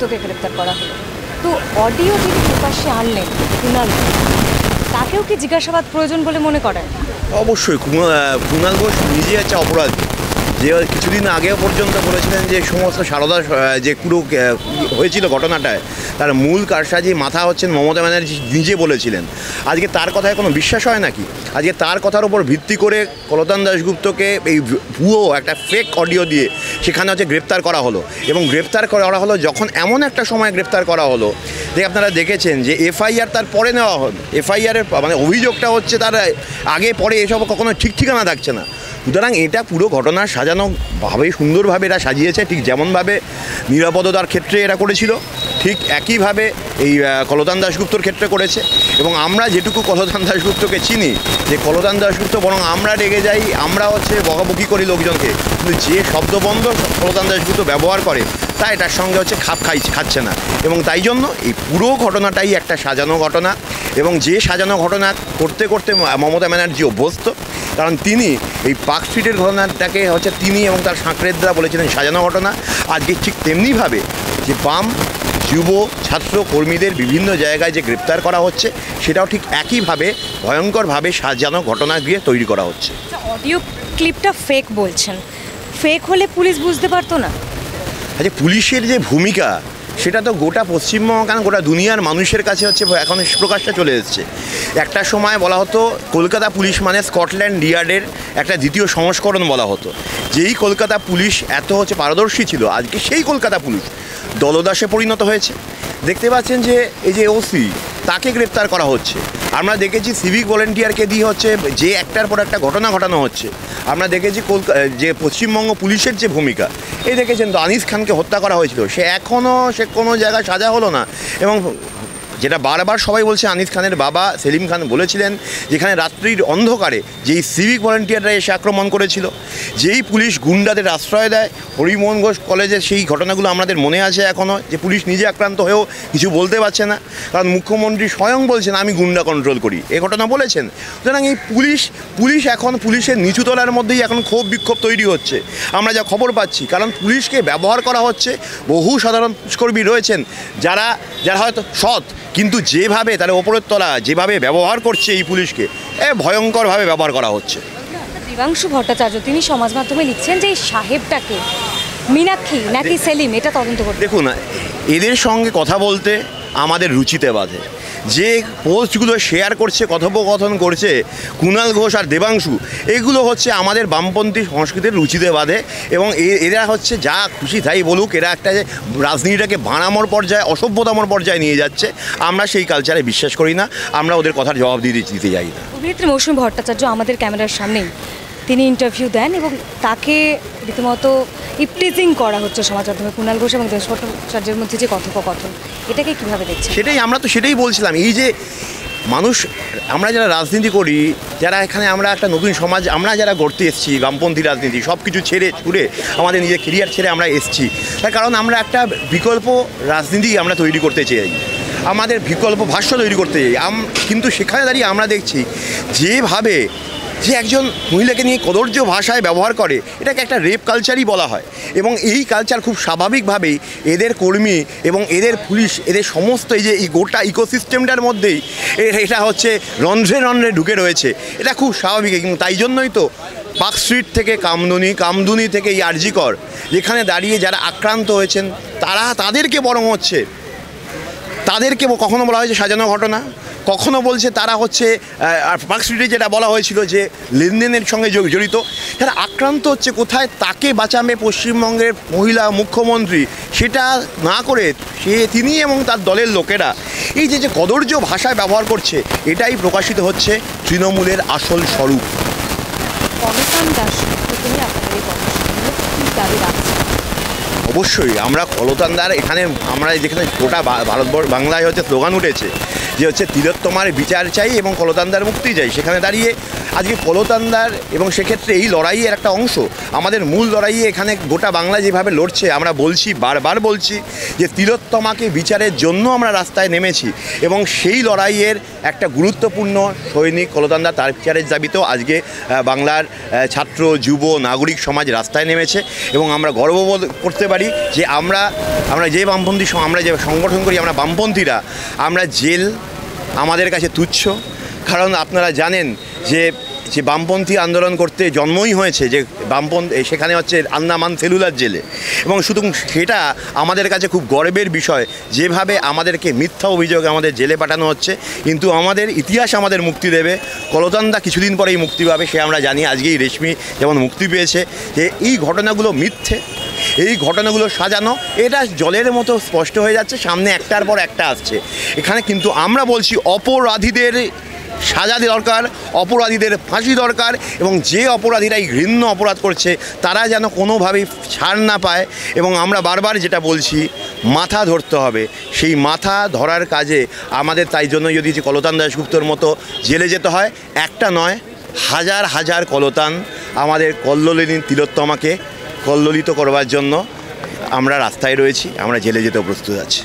দাশগুপ্তকে গ্রেপ্তার করা হলো, তো অডিও যিনি প্রকাশ্যে আনলেন কুণাল, তাকেও কি জিজ্ঞাসাবাদ প্রয়োজন বলে মনে করেন? অবশ্যই কুণাল ঘোষ নিজে হচ্ছে অপরাধী, যে কিছুদিন আগেও পর্যন্ত বলেছিলেন যে সমস্ত সারদা যে পুরো হয়েছিল ঘটনাটায় তার মূল কারসাজি মাথা হচ্ছেন মমতা ব্যানার্জি নিজে বলেছিলেন। আজকে তার কথায় কোনো বিশ্বাস হয় নাকি? আজকে তার কথার উপর ভিত্তি করে কলতান দাশগুপ্তকে এই ভুয়ো একটা ফেক অডিও দিয়ে সেখানে হচ্ছে গ্রেপ্তার করা হলো, এবং গ্রেপ্তার করা হলো যখন এমন একটা সময় গ্রেপ্তার করা হলো যে আপনারা দেখেছেন যে এফআইআর তার পরে নেওয়া হলো। এফআইআরের মানে অভিযোগটা হচ্ছে তার আগে পরে এসব কখনো ঠিক ঠিকানা থাকছে না। সুতরাং এটা পুরো ঘটনা সাজানোভাবে সুন্দরভাবে এরা সাজিয়েছে, ঠিক যেমনভাবে নিরাপদতার ক্ষেত্রে এরা করেছিল ঠিক একইভাবে এই কলতান দাশগুপ্তর ক্ষেত্রে করেছে। এবং আমরা যেটুকু কলতান দাশগুপ্তকে চিনি, যে কলতান দাশগুপ্ত বরং আমরা রেগে যাই, আমরা হচ্ছে বকাবকি করি লোকজনকে, কিন্তু যে শব্দবন্ধ কলতান দাশগুপ্ত ব্যবহার করে তা এটার সঙ্গে হচ্ছে খাচ্ছে না। এবং তাই জন্য এই পুরো ঘটনাটাই একটা সাজানো ঘটনা, এবং যে সাজানো ঘটনা করতে করতে মমতা ব্যানার্জি অভ্যস্ত, কারণ তিনি এই পার্ক স্ট্রিটের ঘটনাটাকে হচ্ছে তিনি এবং তার সাঁকরেদরা বলেছিলেন সাজানো ঘটনা। আজকে ঠিক তেমনিভাবে যে বাম যুব ছাত্র কর্মীদের বিভিন্ন জায়গায় যে গ্রেপ্তার করা হচ্ছে সেটাও ঠিক একইভাবে ভয়ঙ্করভাবে সাজানো ঘটনা দিয়ে তৈরি করা হচ্ছে। অডিও ক্লিপটা ফেক বলছেন, ফেক হলে পুলিশ বুঝতে পারতো না? আচ্ছা, পুলিশের যে ভূমিকা সেটা তো গোটা পশ্চিমবঙ্গ কেন গোটা দুনিয়ার মানুষের কাছে হচ্ছে এখন প্রকাশটা চলে এসেছে। একটা সময় বলা হতো কলকাতা পুলিশ মানে স্কটল্যান্ড ইয়ার্ডের একটা দ্বিতীয় সংস্করণ বলা হতো। যেই কলকাতা পুলিশ এত হচ্ছে পারদর্শী ছিল, আজকে সেই কলকাতা পুলিশ দলদাসে পরিণত হয়েছে। দেখতে পাচ্ছেন যে এই যে ওসি, তাকে গ্রেপ্তার করা হচ্ছে। আমরা দেখেছি সিভিক ভলেন্টিয়ারকে দিয়ে হচ্ছে যে একটার পর একটা ঘটনা ঘটানো হচ্ছে। আমরা দেখেছি যে পশ্চিমবঙ্গ পুলিশের যে ভূমিকা, এই দেখেছেন তো আনিস খানকে হত্যা করা হয়েছিল, সে কোনো জায়গায় সাজা হলো না। এবং যেটা বারবার সবাই বলছে, আনিস খানের বাবা সেলিম খান বলেছিলেন যেখানে রাত্রির অন্ধকারে যেই সিভিক ভলেন্টিয়াররা এসে আক্রমণ করেছিল, যেই পুলিশ গুন্ডাদের আশ্রয় দেয়, হরিমোহন ঘোষ কলেজের সেই ঘটনাগুলো আমাদের মনে আছে এখনও, যে পুলিশ নিজে আক্রান্ত হয়েও কিছু বলতে পারছে না, কারণ মুখ্যমন্ত্রী স্বয়ং বলছেন আমি গুন্ডা কন্ট্রোল করি, এ ঘটনা বলেছেন। সুতরাং এই পুলিশ এখন পুলিশের নিচুতলার মধ্যেই এখন ক্ষোভ বিক্ষোভ তৈরি হচ্ছে, আমরা যা খবর পাচ্ছি। কারণ পুলিশকে ব্যবহার করা হচ্ছে, বহু সাধারণ পুলিশকর্মী রয়েছেন যারা হয়তো সৎ, কিন্তু যেভাবে তারা ওপরের তলা যেভাবে ব্যবহার করছে এই পুলিশকে, ভয়ঙ্করভাবে ব্যবহার করা হচ্ছে। দেবাংশু ভট্টাচার্য তিনি সমাজ মাধ্যমে লিখছেন যে এই সাহেবটাকে মীনাক্ষী নাকি সেলিম, এটা তদন্ত করতে। দেখুন, এদের সঙ্গে কথা বলতে আমাদের রুচিতে বাধে। যে পোস্টগুলো শেয়ার করছে, কথোপকথন করছে কুণাল ঘোষ আর দেবাংশু, এগুলো হচ্ছে আমাদের বামপন্থী সংস্কৃতির রুচিতে বাধে। এবং এরা হচ্ছে যা খুশি তাই বলুক, এরা একটা রাজনীতিটাকে বানানোর পর্যায়ে, অসভ্যতামর পর্যায়ে নিয়ে যাচ্ছে। আমরা সেই কালচারে বিশ্বাস করি না, আমরা ওদের কথার জবাব দিতে যাই না। অভিনেত্রী মৌসুমী ভট্টাচার্য আমাদের ক্যামেরার সামনেই তিনি ইন্টারভিউ দেন এবং তাকে রীতিমতো ইপটিজিং করা হচ্ছে সমাজ মাধ্যমে। কুণাল ঘোষ এবং দেবাংশু ভট্টাচার্যের মধ্যে যে কথোপকথন, এটাকে কীভাবে দেখছেন? আমরা তো সেটাই বলছিলাম, এই যে মানুষ, আমরা যারা রাজনীতি করি, যারা এখানে আমরা একটা নতুন সমাজ আমরা যারা গড়তে এসেছি, বামপন্থী রাজনীতি সব কিছু ছুড়ে আমাদের নিজের কেরিয়ার ছেড়ে আমরা এসেছি, তার কারণ আমরা একটা বিকল্প রাজনীতি আমরা তৈরি করতে চাই, আমাদের বিকল্প ভাষ্য তৈরি করতে চাই। কিন্তু সেখানে দাঁড়িয়ে আমরা দেখছি যেভাবে যে একজন মহিলাকে নিয়ে কদর্য ভাষায় ব্যবহার করে, এটাকে একটা রেপ কালচারই বলা হয়। এবং এই কালচার খুব স্বাভাবিকভাবেই এদের কর্মী এবং এদের পুলিশ, এদের সমস্ত এই যে এই গোটা ইকোসিস্টেমটার মধ্যেই এটা হচ্ছে রন্ধ্রে ঢুকে রয়েছে। এটা খুব স্বাভাবিক। এবং তাই জন্যই তো পার্ক স্ট্রিট থেকে কামদুনি থেকে এই আরজিকর, যেখানে দাঁড়িয়ে যারা আক্রান্ত হয়েছেন তাদেরকে বরং হচ্ছে তাদেরকে কখনো বলা হয়েছে সাজানো ঘটনা, কখনো বলছে তারা হচ্ছে পার্ক স্ট্রিটে যেটা বলা হয়েছিল যে লেনদেনের সঙ্গে জড়িত। যারা আক্রান্ত হচ্ছে কোথায়, তাকে বাঁচাবে পশ্চিমবঙ্গের মহিলা মুখ্যমন্ত্রী, সেটা না করে তিনি এবং তার দলের লোকেরা এই যে কদর্য ভাষায় ব্যবহার করছে, এটাই প্রকাশিত হচ্ছে তৃণমূলের আসল স্বরূপ। অবশ্যই আমরা কলতানদার এখানে, আমরা যেখানে গোটা বাংলায় হচ্ছে স্লোগান উঠেছে যে হচ্ছে তিলোত্তমার বিচার চাই এবং কলতানদার মুক্তি চাই, সেখানে দাঁড়িয়ে আজকে কলতানদার এবং সেক্ষেত্রে এই লড়াইয়ের একটা অংশ, আমাদের মূল লড়াইয়ে এখানে গোটা বাংলা যেভাবে লড়ছে, আমরা বলছি, বারবার বলছি যে তিলোত্তমাকে বিচারের জন্য আমরা রাস্তায় নেমেছি এবং সেই লড়াইয়ের একটা গুরুত্বপূর্ণ সৈনিক কলতানদার, তার বিচারের দাবিতেও আজকে বাংলার ছাত্র যুব নাগরিক সমাজ রাস্তায় নেমেছে। এবং আমরা গর্ববোধ করতে পারি যে আমরা যে বামপন্থী আমরা যে সংগঠন করি, আমরা বামপন্থীরা, আমরা জেল আমাদের কাছে তুচ্ছ। কারণ আপনারা জানেন যে বামপন্থী আন্দোলন করতে জন্মই হয়েছে যে বামপন্থী, সেখানে হচ্ছে আন্দামান সেলুলার জেলে, এবং শুধু সেটা আমাদের কাছে খুব গর্বের বিষয় যেভাবে আমাদেরকে মিথ্যা অভিযোগে আমাদের জেলে পাঠানো হচ্ছে। কিন্তু আমাদের ইতিহাস আমাদের মুক্তি দেবে। কলতানদা কিছুদিন পরেই মুক্তি পাবে, সে আমরা জানি। আজকেই রেশমি যেমন মুক্তি পেয়েছে। যে এই ঘটনাগুলো মিথ্যে, এই ঘটনাগুলো সাজানো, এটা জলের মতো স্পষ্ট হয়ে যাচ্ছে, সামনে একটার পর একটা আসছে। এখানে কিন্তু আমরা বলছি অপরাধীদের সাজা দরকার, অপরাধীদের ফাঁসি দরকার, এবং যে অপরাধীরা এই ঘৃণ্য অপরাধ করছে তারা যেন কোনোভাবেই ছাড় না পায়। এবং আমরা বারবার যেটা বলছি, মাথা ধরতে হবে। সেই মাথা ধরার কাজে আমাদের, তাই জন্য যদি যে কলতান দাশগুপ্তর মতো জেলে যেতে হয়, একটা নয় হাজার হাজার কলতান আমাদের কল্লোলিনী তিলোত্তমাকে কল্লোলিত করবার জন্য আমরা রাস্তায় রয়েছি, আমরা জেলে যেতেও প্রস্তুত আছি।